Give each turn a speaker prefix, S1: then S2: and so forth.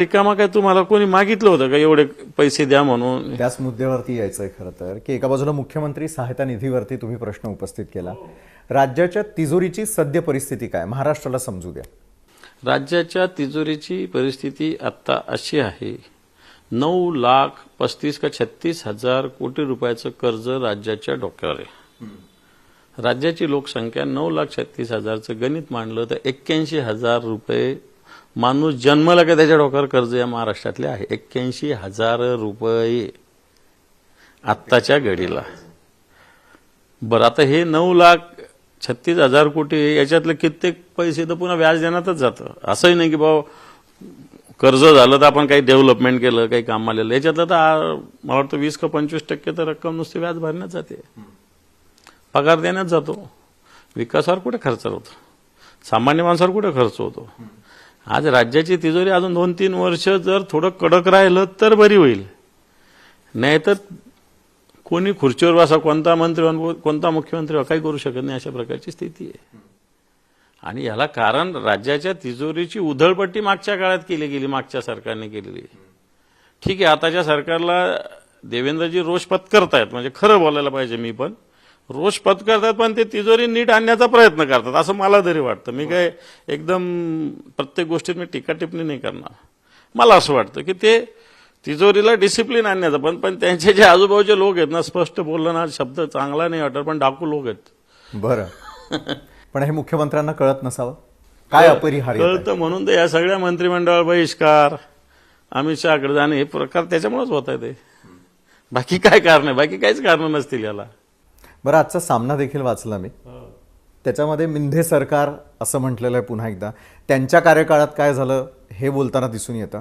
S1: रिकामा काय तुम्हाला कोणी मागितलं होतं का एवढे पैसे द्या म्हणून?
S2: त्याच मुद्द्यावरती यायचंय खरं तर की एका बाजूला मुख्यमंत्री सहायता निधीवरती तुम्ही प्रश्न उपस्थित केला. राज्याच्या तिजोरीची सद्य परिस्थिती काय महाराष्ट्राला समजू द्या.
S1: राज्याच्या तिजोरीची परिस्थिती आता अशी आहे, 9,35,000 का 36,000 कोटी रुपयाचं कर्ज राज्याच्या डोक्यावर आहे. राज्याची लोकसंख्या 9,36,000चं गणित मांडलं तर 81,000 रुपये माणूस जन्मला का त्याच्या डोक्यावर कर्ज या महाराष्ट्रातले आहे. 81,000 रुपये आत्ताच्या घडीला. बरं, आता हे 9,36,000 कोटी याच्यातले कित्येक पैसे तर पुन्हा व्याज देण्यातच जातं. असंही नाही की बाबा कर्ज झालं तर आपण काही डेव्हलपमेंट केलं, काही काम आलेलं. याच्यातलं तर मला वाटतं 20 का 25% तर रक्कम नुसती व्याज भरण्यात जाते, पगार देण्यात जातो. विकासावर कुठे खर्च होतो? सामान्य माणसावर कुठे खर्च होतो? आज राज्याची तिजोरी अजून 2-3 वर्ष जर थोडं कडक राहिलं तर बरी होईल. नाहीतर कोणी खुर्चीवर बसा, कोणता मंत्री कोणता मुख्यमंत्री काही करू शकत नाही, अशा प्रकारची स्थिती आहे. आणि याला कारण राज्याच्या तिजोरीची उधळपट्टी मागच्या काळात केली गेली, मागच्या सरकारने केलेली. ठीक आहे, आताच्या सरकारला देवेंद्रजी रोष पत्करतायत, म्हणजे खरं बोलायला पाहिजे, मी पण रोष पत्करतात, पण ते तिजोरी नीट आणण्याचा प्रयत्न करतात असं मला तरी वाटतं. मी काय एकदम प्रत्येक गोष्टीत मी टीका टिप्पणी नाही करणार. मला असं वाटतं की ते तिजोरीला डिसिप्लिन आणण्याचं पण त्यांचे जे आजूबाजूचे लोक आहेत ना, स्पष्ट बोललं ना, शब्द चांगला नाही वाटत, पण डाकू लोक आहेत.
S2: बरं, पण हे मुख्यमंत्र्यांना कळत नसावं काय? अपरिहार्य
S1: कळतं म्हणून तर या सगळ्या मंत्रिमंडळावर बहिष्कार, अमित शहाकडे जाणे, हे प्रकार त्याच्यामुळेच होत आहे. ते बाकी काय कारण आहे? बाकी काहीच कारण नसतील याला.
S2: बरं, आजचा सामना देखील वाचला मी. त्याच्यामध्ये मिंधे सरकार असं म्हटलेलं आहे पुन्हा एकदा. त्यांच्या कार्यकाळात काय झालं हे बोलताना दिसून येतं.